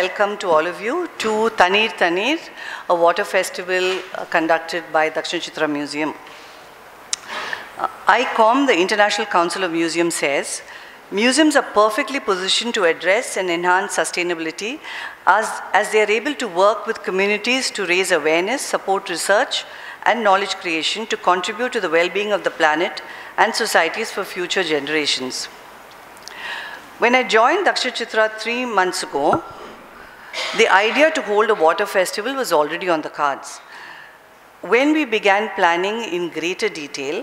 welcome to all of you to THANEER, a water festival conducted by Dakshin Chitra Museum. ICOM, the International Council of Museums, says, museums are perfectly positioned to address and enhance sustainability as they are able to work with communities to raise awareness, support research and knowledge creation to contribute to the well-being of the planet and societies for future generations. When I joined Dakshin Chitra 3 months ago, the idea to hold a water festival was already on the cards. When we began planning in greater detail,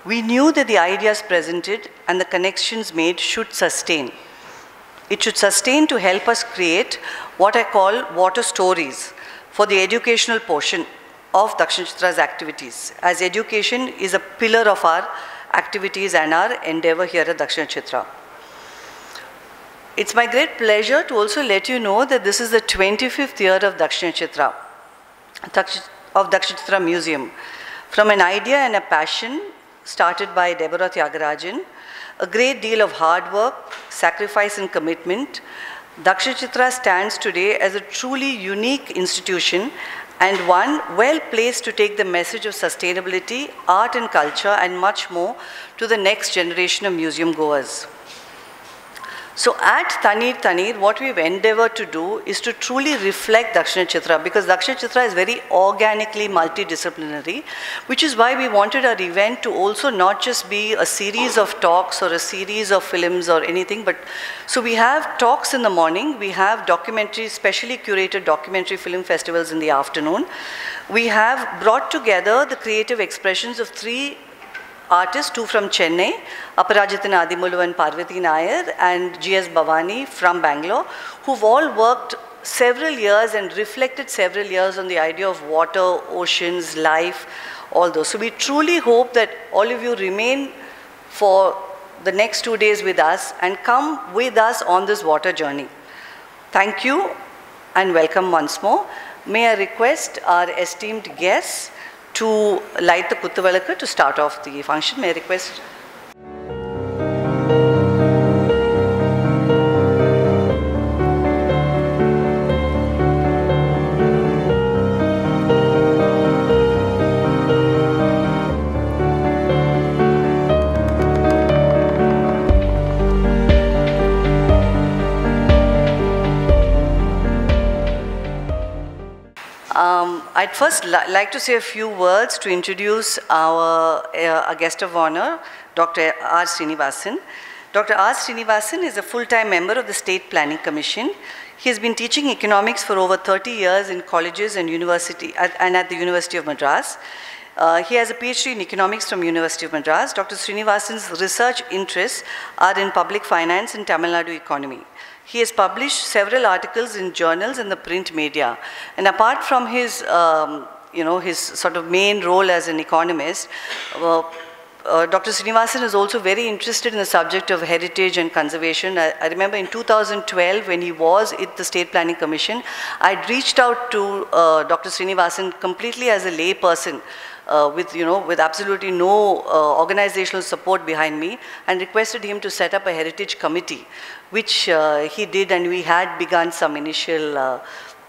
we knew that the ideas presented and the connections made should sustain. It should sustain to help us create what I call water stories for the educational portion of Dakshin Chitra's activities, as education is a pillar of our activities and our endeavor here at Dakshin Chitra. It's my great pleasure to also let you know that this is the 25th year of Dakshin Chitra, of Dakshin Chitra Museum. From an idea and a passion started by Deborah Tyagarajan, a great deal of hard work, sacrifice and commitment, Dakshin Chitra stands today as a truly unique institution and one well placed to take the message of sustainability, art and culture and much more to the next generation of museum goers. So at THANEER, what we've endeavored to do is to truly reflect Dakshin Chitra, because Dakshin Chitra is very organically multidisciplinary, which is why we wanted our event to also not just be a series of talks or a series of films or anything, but so we have talks in the morning, we have documentaries, specially curated documentary film festivals in the afternoon. We have brought together the creative expressions of 3 artists, 2 from Chennai, Aparajithan Adimulu and Parvati Nair, and G.S. Bhavani from Bangalore, who've all worked several years and reflected several years on the idea of water, oceans, life, all those. So we truly hope that all of you remain for the next 2 days with us and come with us on this water journey. Thank you and welcome once more. May I request our esteemed guests to light the Kuttuvalakku to start off the function. May I request? I'd first like to say a few words to introduce our guest of honor, Dr. R. Srinivasan. Dr. R. Srinivasan is a full-time member of the State Planning Commission. He has been teaching economics for over 30 years in colleges and university and at the University of Madras. He has a PhD in economics from University of Madras. Dr. Srinivasan's research interests are in public finance and Tamil Nadu economy. He has published several articles in journals and the print media. And apart from his, his sort of main role as an economist, Dr. Srinivasan is also very interested in the subject of heritage and conservation. I remember in 2012, when he was at the State Planning Commission, I'd reached out to Dr. Srinivasan completely as a lay person, with absolutely no organizational support behind me, and requested him to set up a heritage committee, which he did, and we had begun some initial,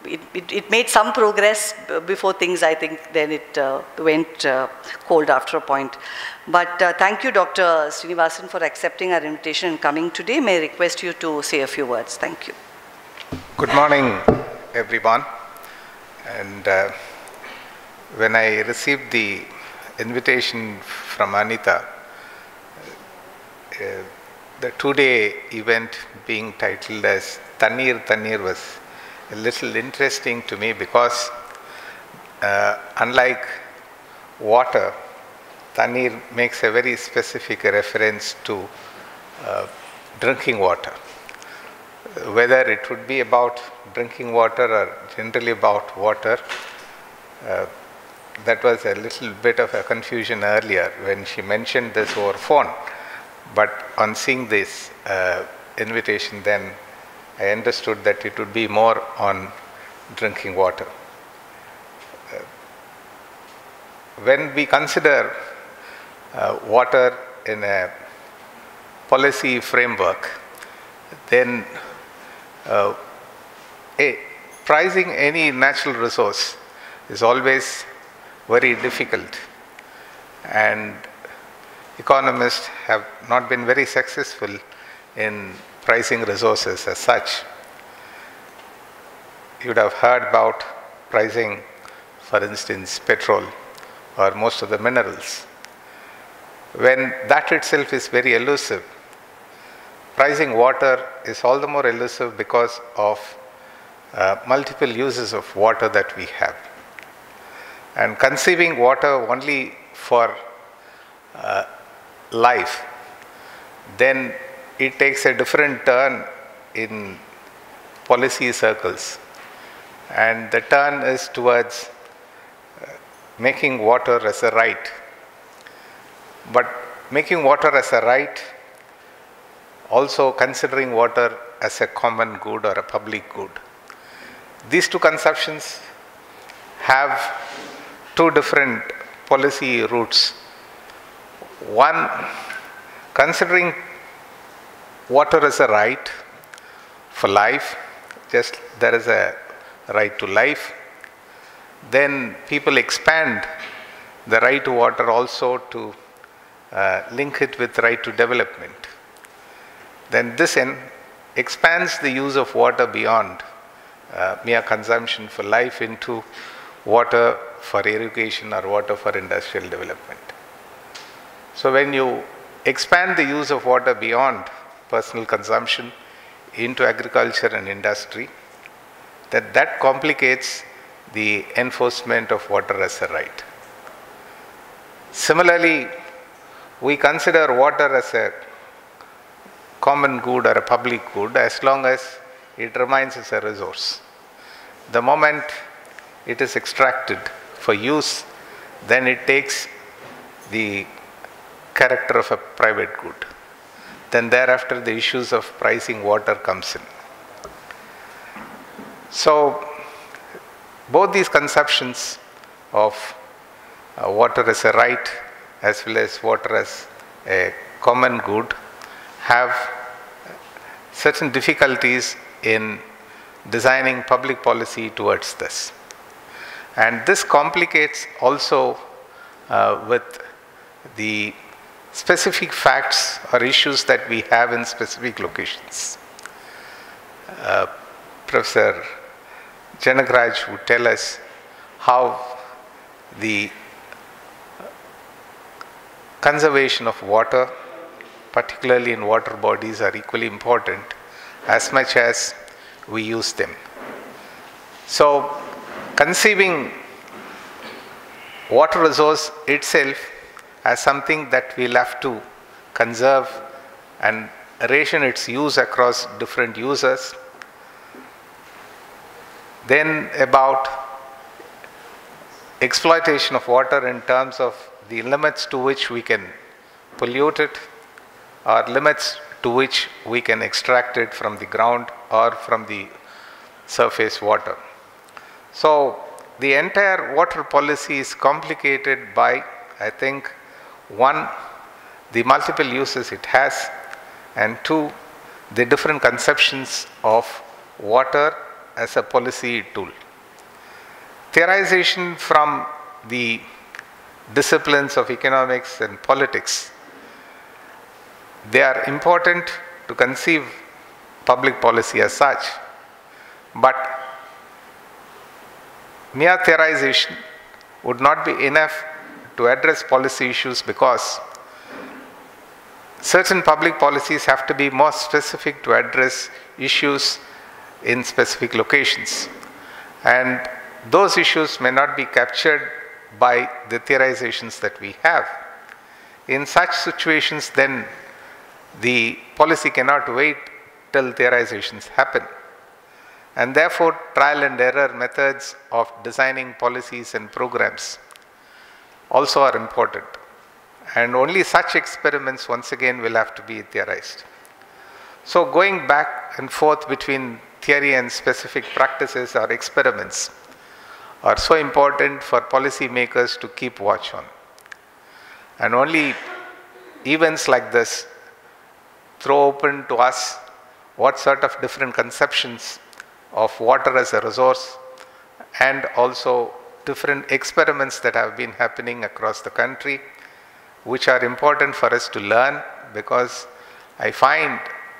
it made some progress before things, I think, then it went cold after a point. But thank you, Dr. Srinivasan, for accepting our invitation and coming today. May I request you to say a few words. Thank you. Good morning, everyone. And when I received the invitation from Anita, the 2-day event being titled as THANEER was a little interesting to me because unlike water, THANEER makes a very specific reference to drinking water. Whether it would be about drinking water or generally about water, that was a little bit of a confusion earlier when she mentioned this over phone. But on seeing this invitation, then I understood that it would be more on drinking water. When we consider water in a policy framework, then pricing any natural resource is always very difficult, and economists have not been very successful in pricing resources as such. You would have heard about pricing, for instance, petrol or most of the minerals. When that itself is very elusive, pricing water is all the more elusive because of multiple uses of water that we have. And conceiving water only for life, then it takes a different turn in policy circles. And the turn is towards making water as a right. But making water as a right, also considering water as a common good or a public good. These two conceptions have two different policy routes. One, considering water as a right for life, just there is a right to life. Then people expand the right to water also to link it with right to development. Then this expands the use of water beyond mere consumption for life into water for irrigation or water for industrial development. So when you expand the use of water beyond personal consumption into agriculture and industry, that complicates the enforcement of water as a right. Similarly, we consider water as a common good or a public good as long as it remains as a resource. The moment it is extracted for use, then it takes the character of a private good. Then thereafter the issues of pricing water comes in. So both these conceptions of water as a right as well as water as a common good have certain difficulties in designing public policy towards this. And this complicates also with the specific facts or issues that we have in specific locations. Professor Janagraj would tell us how the conservation of water, particularly in water bodies, are equally important as much as we use them. So, conceiving water resource itself as something that we'll have to conserve and ration its use across different users. Then about exploitation of water in terms of the limits to which we can pollute it, or limits to which we can extract it from the ground or from the surface water. So the entire water policy is complicated by, I think, one, the multiple uses it has, and two, the different conceptions of water as a policy tool. Theorization from the disciplines of economics and politics, they are important to conceive public policy as such, but mere theorization would not be enough to address policy issues, because certain public policies have to be more specific to address issues in specific locations, and those issues may not be captured by the theorizations that we have. In such situations, then the policy cannot wait till theorizations happen, and therefore trial and error methods of designing policies and programs also are important, and only such experiments once again will have to be theorized. So going back and forth between theory and specific practices or experiments are so important for policy makers to keep watch on, and only events like this throw open to us what sort of different conceptions of water as a resource, and also different experiments that have been happening across the country, which are important for us to learn, because I find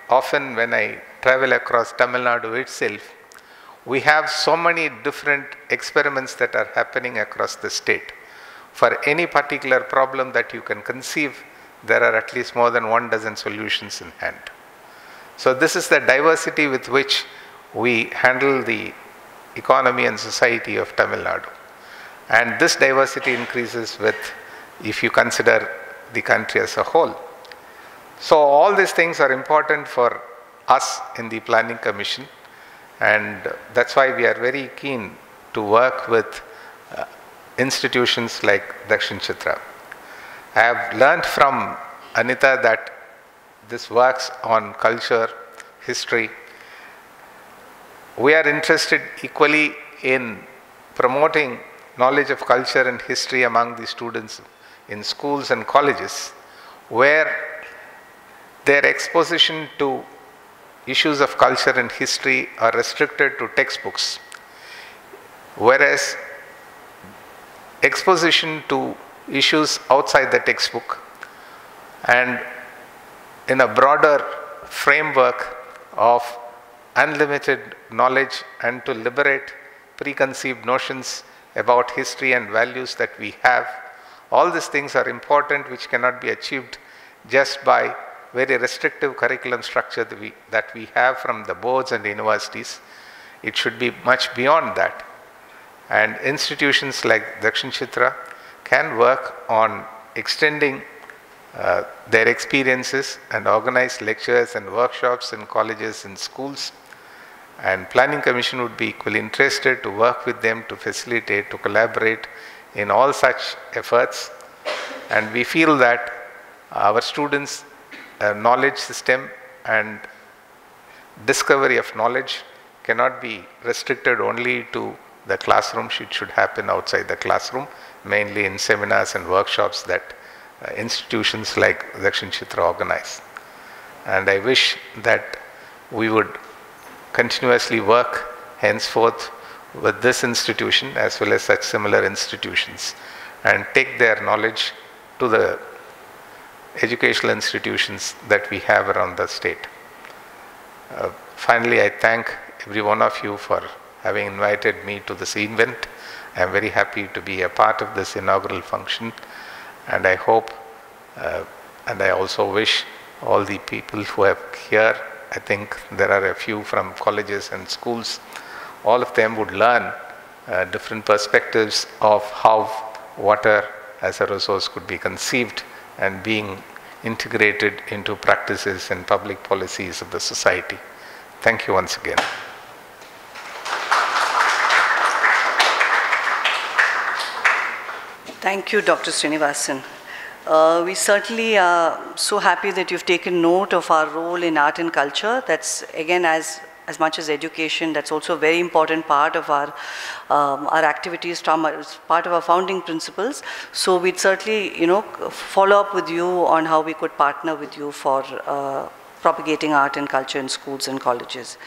often when I travel across Tamil Nadu itself, we have so many different experiments that are happening across the state. For any particular problem that you can conceive, there are at least more than 12 solutions in hand. So this is the diversity with which we handle the economy and society of Tamil Nadu. And this diversity increases with, if you consider the country as a whole. So all these things are important for us in the Planning Commission, and that's why we are very keen to work with institutions like Dakshin Chitra. I have learned from Anita that this works on culture, history. We are interested equally in promoting knowledge of culture and history among the students in schools and colleges, where their exposition to issues of culture and history are restricted to textbooks, whereas exposition to issues outside the textbook and in a broader framework of unlimited knowledge and to liberate preconceived notions about history and values that we have. All these things are important, which cannot be achieved just by very restrictive curriculum structure that we have from the boards and universities. It should be much beyond that. And institutions like Dakshin Chitra can work on extending their experiences and organize lectures and workshops in colleges and schools. And Planning Commission would be equally interested to work with them to facilitate, to collaborate in all such efforts. And we feel that our students' knowledge system and discovery of knowledge cannot be restricted only to the classroom. It should happen outside the classroom, mainly in seminars and workshops that institutions like Dakshin Chitra organize. And I wish that we would continuously work henceforth with this institution as well as such similar institutions and take their knowledge to the educational institutions that we have around the state. Finally, I thank every one of you for having invited me to this event. I am very happy to be a part of this inaugural function, and I hope and I also wish all the people who are here, I think there are a few from colleges and schools, all of them would learn different perspectives of how water as a resource could be conceived and being integrated into practices and public policies of the society. Thank you once again. Thank you, Dr. Srinivasan. We certainly are so happy that you've taken note of our role in art and culture. That's, again, as much as education, that's also a very important part of our activities, part of our founding principles. So we'd certainly, follow up with you on how we could partner with you for propagating art and culture in schools and colleges.